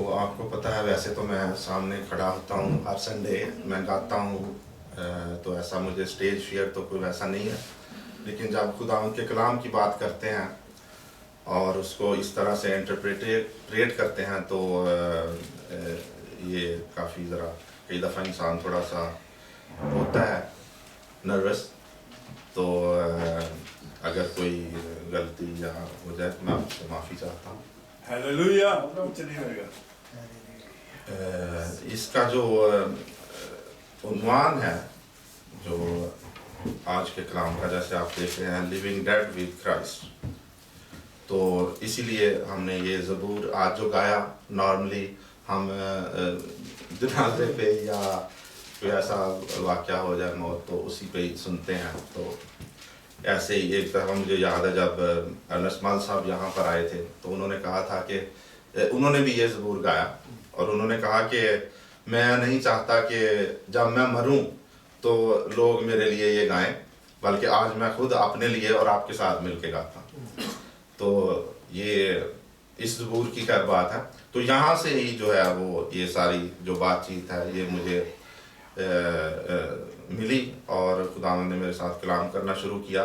تو آپ کو پتہ ہے ویسے تو میں سامنے کھڑا ہوتا ہوں ہر سنڈے، میں گاتا ہوں، تو ایسا مجھے اسٹیج فیئر تو کوئی ویسا نہیں ہے، لیکن جب خداوند کے کلام کی بات کرتے ہیں اور اس کو اس طرح سے انٹرپریٹ کرتے ہیں تو یہ کافی ذرا کئی دفعہ انسان تھوڑا سا ہوتا ہے نروس، تو اگر کوئی غلطی یا ہو جائے تو میں آپ سے معافی چاہتا ہوں۔ ہیلیلویا، کچھ نہیں ہوئے گا۔ اس کا جو عنوان ہے جو آج کے کلام کا، جیسے آپ دیکھ رہے ہیں لیونگ ڈیڈ ود کرائسٹ، تو اسی لیے ہم نے یہ زبور آج جو گایا، نارملی ہم جنازے پہ یا کوئی ایسا واقعہ ہو جائے موت تو اسی پہ ہی سنتے ہیں، تو ایسے ہی ایک دفعہ مجھے یاد ہے جب ارنسٹ مال صاحب یہاں پر آئے تھے تو انہوں نے کہا تھا کہ انہوں نے بھی یہ زبور گایا اور انہوں نے کہا کہ میں نہیں چاہتا کہ جب میں مروں تو لوگ میرے لیے یہ گائیں، بلکہ آج میں خود اپنے لیے اور آپ کے ساتھ مل کے گاتا ہوں۔ تو یہ اس زبور کی خیر بات ہے، تو یہاں سے ہی جو ہے وہ یہ ساری جو بات چیت ہے یہ مجھے ملی اور خداوند نے میرے ساتھ کلام کرنا شروع کیا۔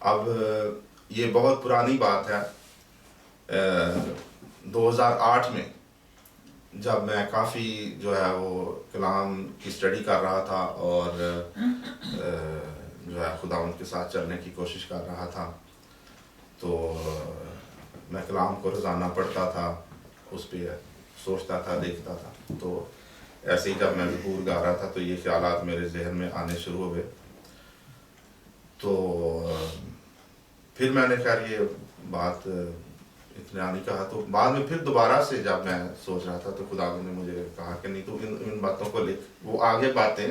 اب یہ بہت پرانی بات ہے، 2008 میں جب میں کافی جو ہے وہ کلام کی اسٹڈی کر رہا تھا اور جو ہے خداوند کے ساتھ چلنے کی کوشش کر رہا تھا، تو میں کلام کو روزانہ پڑھتا تھا، اس پہ سوچتا تھا، دیکھتا تھا، تو ایسے ہی جب میں زبور گا رہا تھا تو یہ خیالات میرے ذہن میں آنے شروع ہوئے، تو پھر میں نے خیر یہ بات اتنا نہیں کہا، تو بعد میں پھر دوبارہ سے جب میں سوچ رہا تھا تو خداوند نے مجھے کہا کہ نہیں تو ان باتوں کو لکھ، وہ آگے باتیں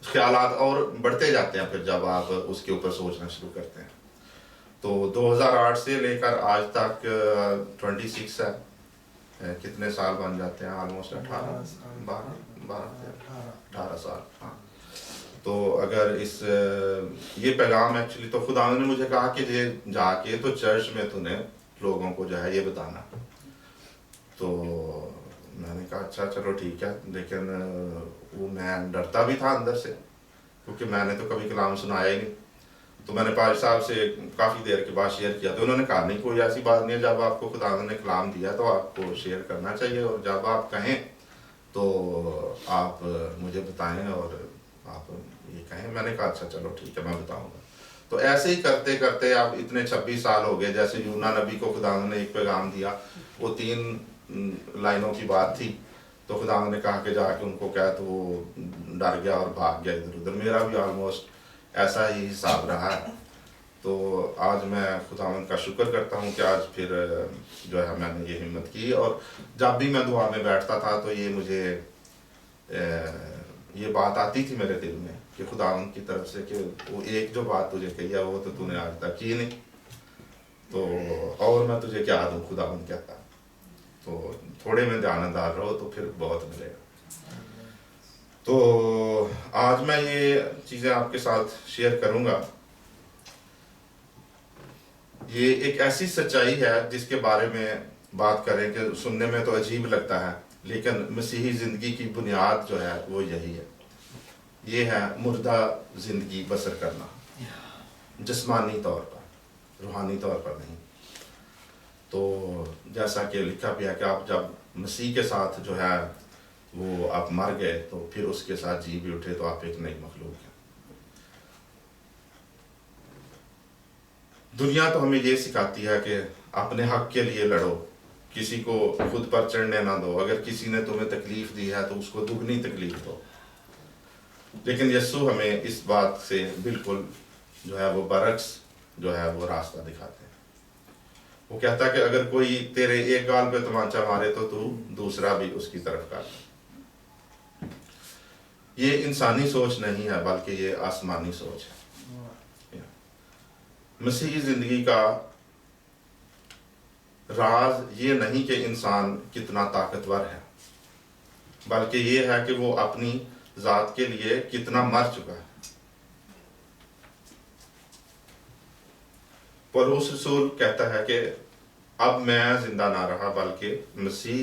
خیالات اور بڑھتے جاتے ہیں پھر جب آپ اس کے اوپر سوچنا شروع کرتے ہیں۔ تو 2008 سے لے کر آج تک 26 ہے، کتنے سال بن جاتے ہیں؟ آلموسٹ 18 سال، ہاں۔ تو اگر یہ پیغام ایکچولی تو خداوند نے مجھے کہا کہ جا کے تو چرچ میں تو نے لوگوں کو جو ہے یہ بتانا، تو میں نے کہا اچھا چلو ٹھیک ہے، لیکن وہ میں ڈرتا بھی تھا اندر سے کیونکہ میں نے تو کبھی کلام سنایا ہی نہیں، تو میں نے پاج صاحب سے کافی دیر کے بعد شیئر کیا تو انہوں نے کہا نہیں کوئی ایسی بات نہیں ہے، جب آپ کو خداوند نے کلام دیا تو آپ کو شیئر کرنا چاہیے، اور جب آپ کہیں تو آپ مجھے بتائیں اور آپ یہ کہیں۔ میں نے کہا اچھا چلو ٹھیک ہے، میں بتاؤں گا۔ تو ایسے ہی کرتے کرتے اب اتنے 26 سال ہو گئے، جیسے یونا نبی کو خداوند نے ایک پیغام دیا، وہ 3 لائنوں کی بات تھی، تو خداوند نے کہا کہ جا کے ان کو کہہ، تو وہ ڈر گیا اور بھاگ گیا ادھر ادھر۔ میرا بھی آلموسٹ ایسا ہی حساب رہا ہے، تو آج میں خداوند کا شکر کرتا ہوں کہ آج پھر جو ہے میں نے یہ ہمت کی، اور جب بھی میں دعا میں بیٹھتا تھا تو یہ مجھے یہ بات آتی تھی میرے دل میں کہ خداوند کی طرف سے کہ وہ ایک جو بات تجھے کہی ہے وہ تو نے آج تک کی نہیں، تو اور میں تجھے کیا دوں، خداوند کہتا، تو تھوڑے میں دیانتدار رہو تو پھر بہت ملے گا۔ تو آج میں یہ چیزیں آپ کے ساتھ شیئر کروں گا۔ یہ ایک ایسی سچائی ہے جس کے بارے میں بات کریں کہ سننے میں تو عجیب لگتا ہے، لیکن مسیحی زندگی کی بنیاد جو ہے وہ یہی ہے، یہ ہے مردہ زندگی بسر کرنا، جسمانی طور پر، روحانی طور پر نہیں۔ تو جیسا کہ لکھا بھی ہے کہ آپ جب مسیح کے ساتھ جو ہے وہ آپ مر گئے تو پھر اس کے ساتھ جی بھی اٹھے، تو آپ ایک نئی مخلوق ہیں۔ دنیا تو ہمیں یہ سکھاتی ہے کہ اپنے حق کے لیے لڑو، کسی کو خود پر چڑھنے نہ دو، اگر کسی نے تمہیں تکلیف دی ہے تو اس کو دگنی تکلیف دو، لیکن یسوع ہمیں اس بات سے بالکل جو ہے وہ برعکس جو ہے وہ راستہ دکھاتے ہیں۔ وہ کہتا ہے کہ اگر کوئی تیرے ایک گال پہ تمانچہ مارے تو دوسرا بھی اس کی طرف کاٹ۔ یہ انسانی سوچ نہیں ہے بلکہ یہ آسمانی سوچ ہے۔ مسیحی زندگی کا راز یہ نہیں کہ انسان کتنا طاقتور ہے، بلکہ یہ ہے کہ وہ اپنی ذات کے لیے کتنا مر چکا ہے۔ پولس رسول کہتا ہے کہ اب میں زندہ نہ رہا بلکہ مسیح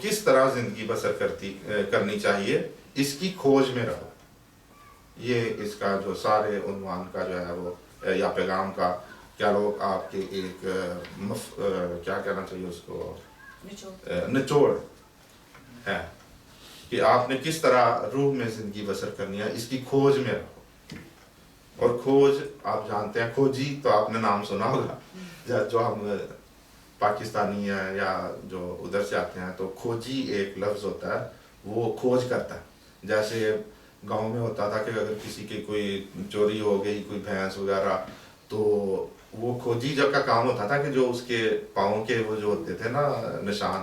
کس طرح زندگی بسر کرنی چاہیے، اس کی کھوج میں رہو۔ یہ اس کا جو سارے عنوان کا جو ہے وہ یا پیغام کا کیا لوگ آپ کے ایک کیا کہنا چاہیے اس کو، نچوڑ ہے کہ آپ نے کس طرح روح میں زندگی بسر کرنی ہے، اس کی کھوج میں رہو۔ اور کھوج آپ جانتے ہیں، کھوجی تو آپ نے نام سنا ہوگا، جو ہم پاکستانی ہیں یا جو ادھر سے آتے ہیں تو کھوجی ایک لفظ ہوتا ہے، وہ کھوج کرتا ہے۔ جیسے گاؤں میں ہوتا تھا کہ اگر کسی کی کوئی چوری ہو گئی، کوئی بھینس وغیرہ، تو وہ کھوجی جب کا کام ہوتا تھا کہ جو اس کے پاؤں کے وہ جو ہوتے تھے نا نشان،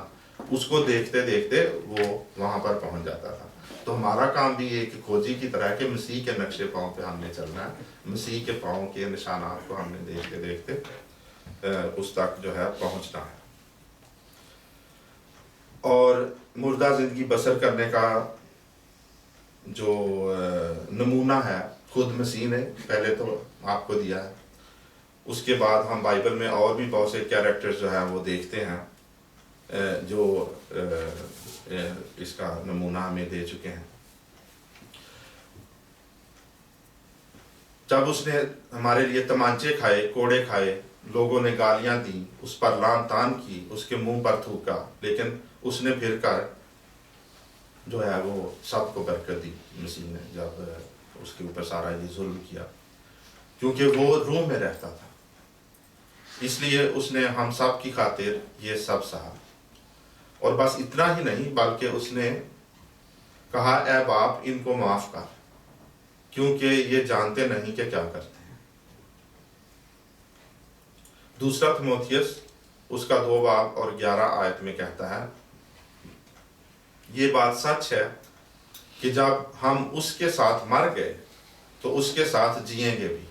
اس کو دیکھتے دیکھتے وہ وہاں پر پہنچ جاتا تھا۔ تو ہمارا کام بھی ایک کھوجی کی طرح ہے کہ مسیح کے نقشے پاؤں پہ ہم نے چلنا ہے، مسیح کے پاؤں کے نشانات کو ہم نے دیکھتے دیکھتے اس تک جو ہے پہنچنا ہے۔ اور مردہ زندگی بسر کرنے کا جو نمونہ ہے خود مسیح نے پہلے تو آپ کو دیا ہے، اس کے بعد ہم بائبل میں اور بھی بہت سے کیریکٹرز جو ہیں وہ دیکھتے ہیں جو اس کا نمونہ ہمیں دے چکے ہیں۔ جب اس نے ہمارے لیے تمانچے کھائے، کوڑے کھائے، لوگوں نے گالیاں دیں، اس پر لعن طعن کی، اس کے منہ پر تھوکا، لیکن اس نے پھر کر جو ہے وہ سب کو برکت دی۔ مسیح نے جب اس کے اوپر سارا یہ ظلم کیا، کیونکہ وہ روح میں رہتا تھا، اس لیے اس نے ہم سب کی خاطر یہ سب سہا۔ اور بس اتنا ہی نہیں بلکہ اس نے کہا، اے باپ ان کو معاف کر، کیونکہ یہ جانتے نہیں کہ کیا کرتے ہیں۔ دوسرا تیموتھیوس اس کا 2 باب اور 11 آیت میں کہتا ہے، یہ بات سچ ہے کہ جب ہم اس کے ساتھ مر گئے تو اس کے ساتھ جئیں گے بھی۔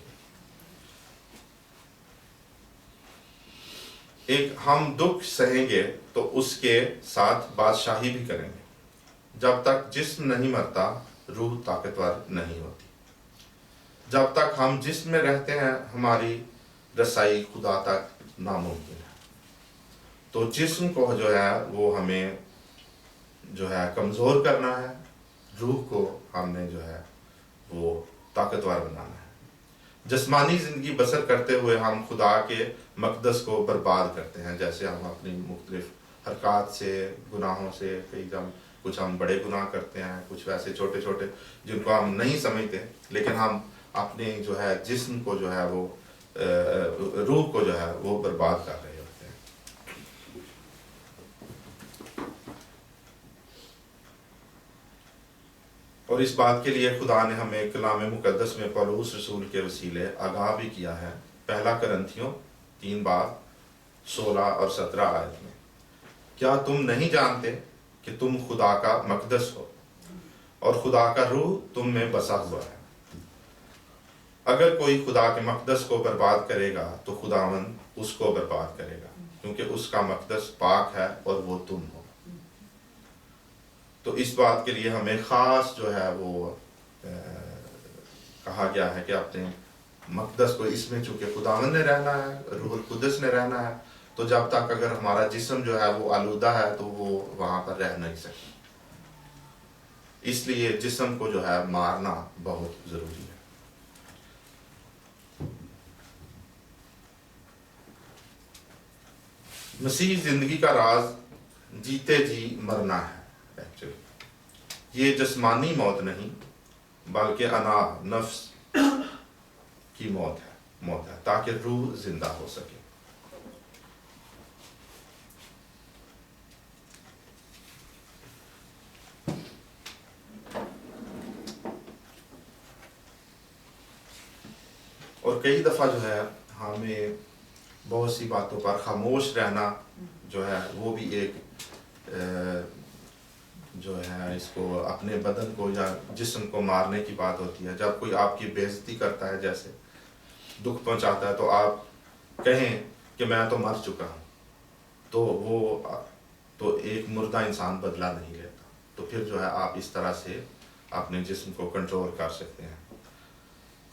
ایک ہم دکھ سہیں گے تو اس کے ساتھ بادشاہی بھی کریں گے۔ جب تک جسم نہیں مرتا روح طاقتور نہیں ہوتی۔ جب تک ہم جسم میں رہتے ہیں ہماری رسائی خدا تک ناممکن ہے۔ تو جسم کو جو ہے وہ ہمیں جو ہے کمزور کرنا ہے، روح کو ہم نے جو ہے وہ طاقتور بنانا ہے۔ جسمانی زندگی بسر کرتے ہوئے ہم خدا کے مقدس کو برباد کرتے ہیں، جیسے ہم اپنی مختلف حرکات سے، گناہوں سے، کئی کچھ ہم بڑے گناہ کرتے ہیں، کچھ ویسے چھوٹے چھوٹے جن کو ہم نہیں سمجھتے، لیکن ہم اپنے جو ہے جسم کو جو ہے وہ روح کو جو ہے وہ برباد کر رہے ہوتے ہیں۔ اور اس بات کے لیے خدا نے ہمیں کلام مقدس میں پولس رسول کے وسیلے آگاہ بھی کیا ہے۔ 1 کرنتھیوں 3 باب 16 اور 17 آیت میں، کیا تم نہیں جانتے کہ تم خدا کا مقدس ہو اور خدا کا روح تم میں بسا ہوا ہے؟ اگر کوئی خدا کے مقدس کو برباد کرے گا تو خداوند اس کو برباد کرے گا، کیونکہ اس کا مقدس پاک ہے اور وہ تم ہو۔ تو اس بات کے لیے ہمیں خاص جو ہے وہ کہا گیا ہے کہ اپنے مقدس کو، اس میں چونکہ خداوند نے رہنا ہے، روح القدس نے رہنا ہے، تو جب تک اگر ہمارا جسم جو ہے وہ آلودہ ہے تو وہ وہاں پر رہ نہیں سکتا۔ اس لیے جسم کو جو ہے مارنا بہت ضروری ہے۔ مسیح زندگی کا راز جیتے جی مرنا ہے۔ یہ جسمانی موت نہیں بلکہ انا نفس کی موت ہے تاکہ روح زندہ ہو سکے۔ اور کئی دفعہ جو ہے ہمیں بہت سی باتوں پر خاموش رہنا جو ہے وہ بھی ایک جو ہے اس کو اپنے بدن کو یا جسم کو مارنے کی بات ہوتی ہے۔ جب کوئی آپ کی بے عزتی کرتا ہے، جیسے دکھ پہنچاتا ہے، تو آپ کہیں کہ میں تو مر چکا ہوں، تو وہ تو ایک مردہ انسان بدلہ نہیں لیتا، تو پھر جو ہے آپ اس طرح سے اپنے جسم کو کنٹرول کر سکتے ہیں۔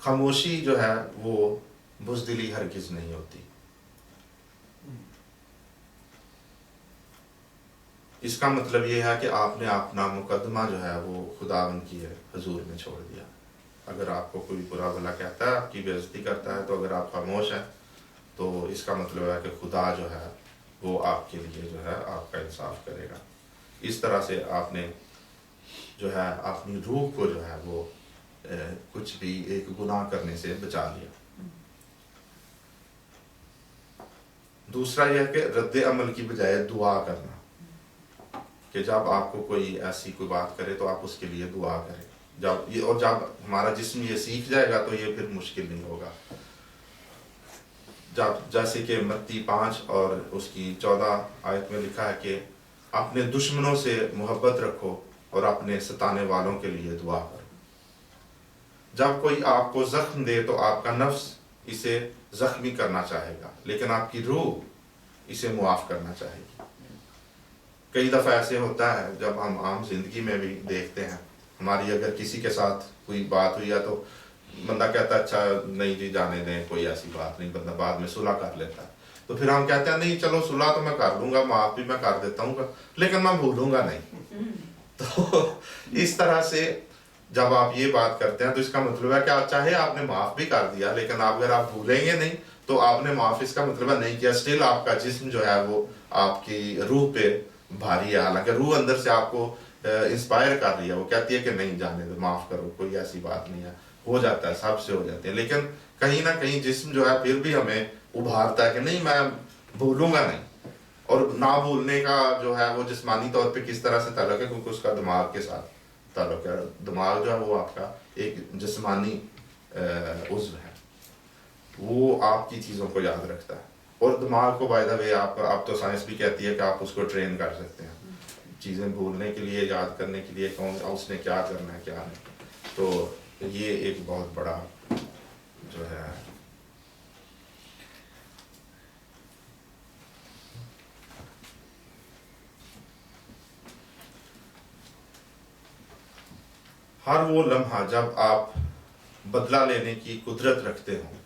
خاموشی جو ہے وہ بزدلی ہرگز نہیں ہوتی۔ اس کا مطلب یہ ہے کہ آپ نے اپنا مقدمہ جو ہے وہ خداوند کی حضور میں چھوڑ دیا. اگر آپ کو کوئی برا بھلا کہتا ہے، آپ کی بے عزتی کرتا ہے، تو اگر آپ خاموش ہیں تو اس کا مطلب ہے کہ خدا جو ہے وہ آپ کے لیے جو ہے آپ کا انصاف کرے گا. اس طرح سے آپ نے جو ہے اپنی روح کو جو ہے وہ کچھ بھی ایک گناہ کرنے سے بچا لیا. دوسرا یہ ہے کہ رد عمل کی بجائے دعا کرنا، کہ جب آپ کو کوئی ایسی کوئی بات کرے تو آپ اس کے لیے دعا کریں. جب ہمارا جسم یہ سیکھ جائے گا تو یہ پھر مشکل نہیں ہوگا. جیسے کہ متی 5 اور اس کی 14 آیت میں لکھا ہے کہ اپنے دشمنوں سے محبت رکھو اور اپنے ستانے والوں کے لیے دعا کرو. جب کوئی آپ کو زخم دے تو آپ کا نفس اسے زخمی کرنا چاہے گا، لیکن آپ کی روح اسے معاف کرنا چاہے گی. کئی دفعہ ایسے ہوتا ہے جب ہم عام زندگی میں بھی دیکھتے ہیں، ہماری اگر کسی کے ساتھ کوئی بات ہوئی ہے تو بندہ کہتا ہے اچھا نہیں جی جانے دیں، کوئی ایسی بات نہیں، بندہ بعد میں صلح کر لیتا ہے. تو پھر ہم کہتے ہیں نہیں چلو صلح تو میں کر لوں گا، معاف بھی میں کر دیتا ہوں لیکن میں بھولوں گا نہیں. تو اس طرح سے جب آپ یہ بات کرتے ہیں تو اس کا مطلب ہے کہ چاہے آپ نے معاف بھی کر دیا لیکن اگر آپ بھولیں گے نہیں تو آپ نے معاف اس کا مطلب ہے نہیں کیا. اسٹل آپ کا جسم جو ہے وہ آپ کی روح پہ بھاری ہے، حالانکہ روح اندر سے آپ کو انسپائر کر رہی ہے، وہ کہتی ہے کہ نہیں جانے دو، معاف کرو، کوئی ایسی بات نہیں ہے. ہو جاتا ہے، سب سے ہو جاتے ہیں، لیکن کہیں نہ کہیں جسم جو ہے پھر بھی ہمیں ابھارتا ہے کہ نہیں میں بھولوں گا نہیں. اور نہ بھولنے کا جو ہے وہ جسمانی طور پہ کس طرح سے تعلق ہے، کیونکہ اس کا دماغ کے ساتھ تعلق ہے. دماغ جو ہے وہ آپ کا ایک جسمانی عضو ہے، وہ آپ کی چیزوں کو یاد رکھتا ہے. اور دماغ کو بائی دا وے آپ تو سائنس بھی کہتی ہے کہ آپ اس کو ٹرین کر سکتے ہیں چیزیں بھولنے کے لیے، یاد کرنے کے لیے، کون اس نے کیا کرنا ہے کیا نہیں. تو یہ ایک بہت بڑا جو ہے ہر وہ لمحہ جب آپ بدلہ لینے کی قدرت رکھتے ہوں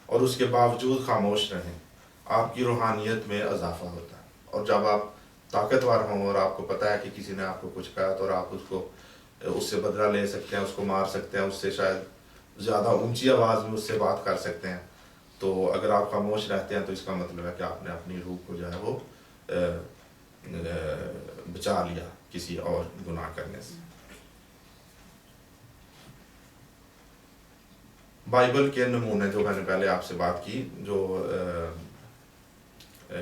اور اس کے باوجود خاموش رہیں، آپ کی روحانیت میں اضافہ ہوتا ہے. اور جب آپ طاقتور ہوں اور آپ کو پتہ ہے کہ کسی نے آپ کو کچھ کہا تو اور آپ اس سے بدلہ لے سکتے ہیں، اس کو مار سکتے ہیں، اس سے شاید زیادہ اونچی آواز میں اس سے بات کر سکتے ہیں. تو اگر آپ خاموش رہتے ہیں تو اس کا مطلب ہے کہ آپ نے اپنی روح کو جو ہے وہ بچا لیا کسی اور گناہ کرنے سے. بائبل کے نمونے جو میں نے پہلے آپ سے بات کی، جو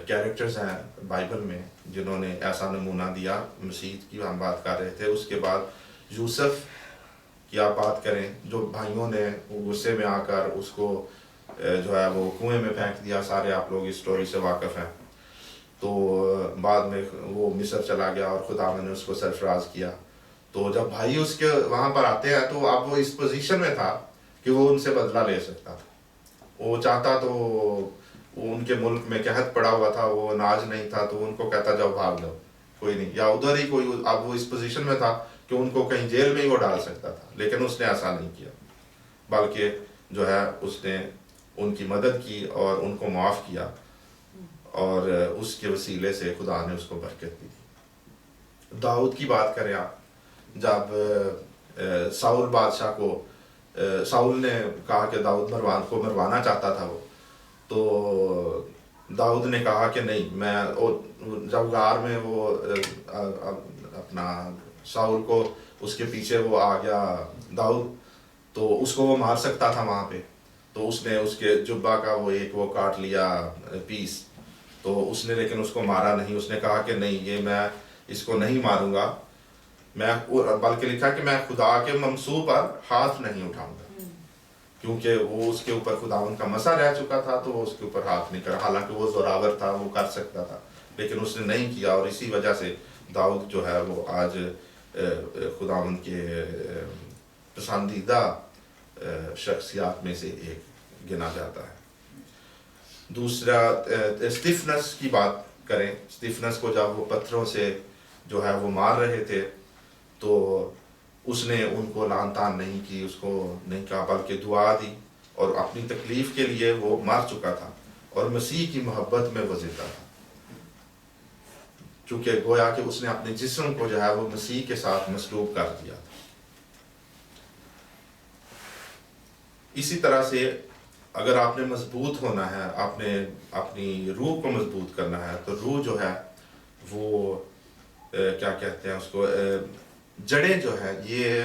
کیریکٹرز ہیں بائبل میں جنہوں نے ایسا نمونہ دیا، مسیح کی ہم بات کر رہے تھے، اس کے بعد یوسف کی آپ بات کریں جو بھائیوں نے غصے میں آ کر اس کو جو ہے وہ کنویں میں پھینک دیا. سارے آپ لوگ اس سٹوری سے واقف ہیں. تو بعد میں وہ مصر چلا گیا اور خدا نے اس کو سرفراز کیا. تو جب بھائی اس کے وہاں پر آتے ہیں تو اب وہ اس پوزیشن میں تھا کہ وہ ان سے بدلہ لے سکتا تھا. وہ چاہتا تو وہ ان کے ملک میں قحط پڑا ہوا تھا، وہ اناج نہیں تھا، تو ان کو کہتا جاؤ بھاگ جاؤ، کوئی نہیں، یا ادھر ہی کوئی. اب وہ اس پوزیشن میں تھا کہ ان کو کہیں جیل میں ہی وہ ڈال سکتا تھا، لیکن اس نے ایسا نہیں کیا، بلکہ جو ہے اس نے ان کی مدد کی اور ان کو معاف کیا، اور اس کے وسیلے سے خدا نے اس کو برکت دی. داؤد کی بات کریں آپ، جب ساؤل بادشاہ کو ساؤل نے کہا کہ داؤد کو مروانا چاہتا تھا وہ، تو داؤد نے کہا کہ نہیں، میں جب غار میں وہ اپنا ساؤل کو اس کے پیچھے وہ آ گیا داؤد، تو اس کو وہ مار سکتا تھا وہاں پہ. تو اس نے اس کے جبہ کا وہ کاٹ لیا پیس، تو اس نے لیکن اس کو مارا نہیں. اس نے کہا کہ نہیں، یہ میں اس کو نہیں ماروں گا، میں بلکہ لکھا کہ میں خدا کے ممسوح پر ہاتھ نہیں اٹھاؤں گا، کیونکہ وہ اس کے اوپر خداوند کا مسا رہ چکا تھا تو وہ اس کے اوپر ہاتھ نہیں کرا. حالانکہ وہ زوراور تھا، وہ کر سکتا تھا، لیکن اس نے نہیں کیا. اور اسی وجہ سے داؤد جو ہے وہ آج خداوند کے پسندیدہ شخصیات میں سے ایک گنا جاتا ہے. دوسرا اسٹیفنس کی بات کریں. اسٹیفنس کو جب وہ پتھروں سے جو ہے وہ مار رہے تھے تو اس نے ان کو لعن طعن نہیں کی، اس کو نہیں کہا، بلکہ دعا دی، اور اپنی تکلیف کے لیے وہ مر چکا تھا اور مسیح کی محبت میں وہ زندہ تھا. چونکہ گویا کہ اس نے اپنے جسم کو جو ہے وہ مسیح کے ساتھ مصلوب کر دیا تھا. اسی طرح سے اگر آپ نے مضبوط ہونا ہے, آپ نے اپنی روح کو مضبوط کرنا ہے, تو روح جو ہے وہ کیا کہتے ہیں اس کو, جڑیں جو ہے یہ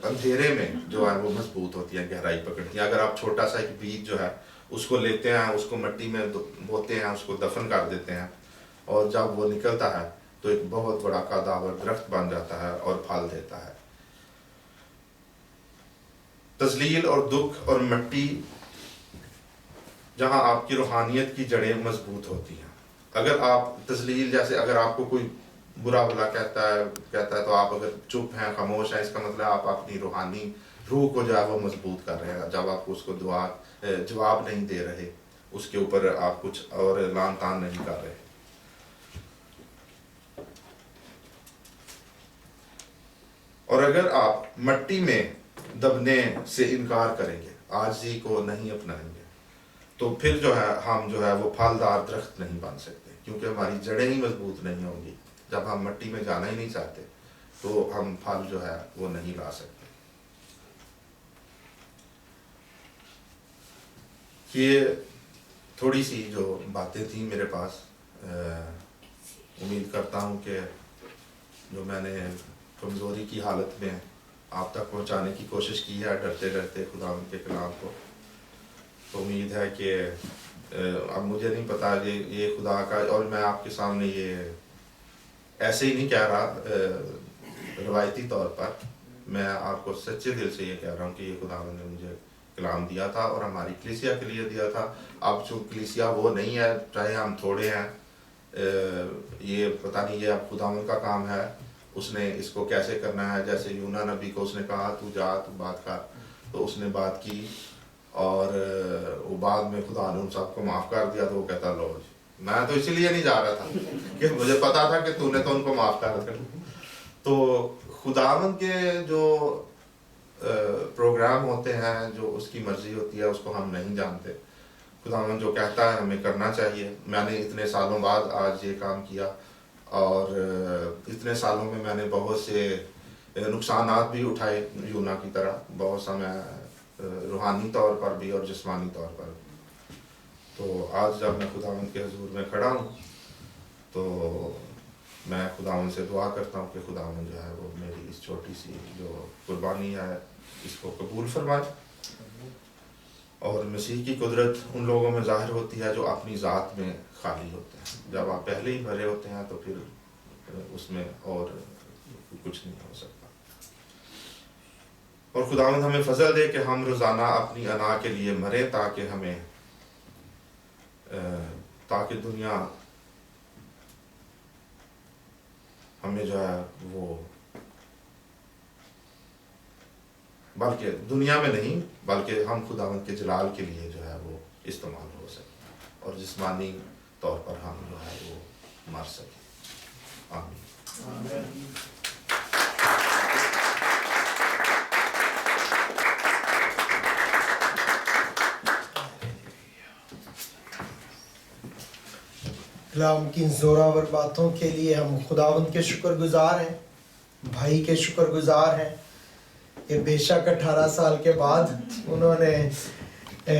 اندھیرے میں جو ہے وہ مضبوط ہوتی ہیں, گہرائی پکڑتی ہیں. اگر آپ چھوٹا سا ایک بیج جو ہے اس کو لیتے ہیں, اس کو مٹی میں بوتے ہیں, اس کو دفن کر دیتے ہیں, اور جب وہ نکلتا ہے تو ایک بہت بڑا قداور درخت بن جاتا ہے اور پھل دیتا ہے. تذلیل اور دکھ اور مٹی جہاں آپ کی روحانیت کی جڑیں مضبوط ہوتی ہیں. اگر آپ تذلیل, جیسے اگر آپ کو کوئی برا بھلا کہتا ہے تو آپ اگر چپ ہیں, خاموش ہیں, اس کا مطلب آپ اپنی روحانی روح کو جو ہے وہ مضبوط کر رہے ہیں. جب آپ اس کو جواب نہیں دے رہے, اس کے اوپر آپ کچھ اور لان تان نہیں کر رہے. اور اگر آپ مٹی میں دبنے سے انکار کریں گے, عاجزی کو نہیں اپنائیں گے, تو پھر جو ہے ہم جو ہے وہ پھلدار درخت نہیں بن سکتے, کیونکہ ہماری جڑیں ہی مضبوط نہیں ہوں گی. جب ہم مٹی میں جانا ہی نہیں چاہتے تو ہم پھل جو ہے وہ نہیں لا سکتے. یہ تھوڑی سی جو باتیں تھیں میرے پاس, امید کرتا ہوں کہ جو میں نے کمزوری کی حالت میں آپ تک پہنچانے کی کوشش کی ہے, ڈرتے ڈرتے خداوند کے کلام کو, تو امید ہے کہ اب مجھے نہیں پتا یہ خدا کا, اور میں آپ کے سامنے یہ ایسے ہی نہیں کہہ رہا روایتی طور پر, میں آپ کو سچے دل سے یہ کہہ رہا ہوں کہ یہ خداوند نے مجھے کلام دیا تھا اور ہماری کلیسیا کے لیے دیا تھا. اب جو کلیسیا وہ نہیں ہے, چاہے ہم تھوڑے ہیں, یہ پتہ نہیں یہ اب خداوند کا کام ہے, اس نے اس کو کیسے کرنا ہے. جیسے یونا نبی کو اس نے کہا تو جا تو بات کر, تو اس نے بات کی, اور وہ بعد میں خدا نے ان سب کو معاف کر دیا. تو وہ کہتا لو میں تو اسی لیے نہیں جا رہا تھا کہ مجھے پتا تھا کہ تو نے تو ان کو معاف کر دیا. تو خداوند کے جو پروگرام ہوتے ہیں, جو اس کی مرضی ہوتی ہے, اس کو ہم نہیں جانتے. خداوند جو کہتا ہے ہمیں کرنا چاہیے. میں نے اتنے سالوں بعد آج یہ کام کیا, اور اتنے سالوں میں میں نے بہت سے نقصانات بھی اٹھائے یونا کی طرح, بہت سا میں روحانی طور پر بھی اور جسمانی طور پر. تو آج جب میں خداوند کے حضور میں کھڑا ہوں تو میں خداوند سے دعا کرتا ہوں کہ خداوند جو ہے وہ میری اس چھوٹی سی جو قربانی ہے اس کو قبول فرمائے. اور مسیح کی قدرت ان لوگوں میں ظاہر ہوتی ہے جو اپنی ذات میں خالی ہوتے ہیں. جب آپ پہلے ہی بھرے ہوتے ہیں تو پھر اس میں اور کچھ نہیں ہو سکتا. اور خداوند ہمیں فضل دے کہ ہم روزانہ اپنی انا کے لیے مریں, تاکہ دنیا ہمیں جو ہے وہ, بلکہ دنیا میں نہیں بلکہ ہم خداوند کے جلال کے لیے جو ہے وہ استعمال ہو سکے, اور جسمانی طور پر ہم جو ہے وہ مر سکیں. آمین. کلام کی زوراور باتوں کے لیے ہم خداوند کے شکر گزار ہیں, بھائی کے شکر گزار ہیں. یہ بے شک 18 سال کے بعد انہوں نے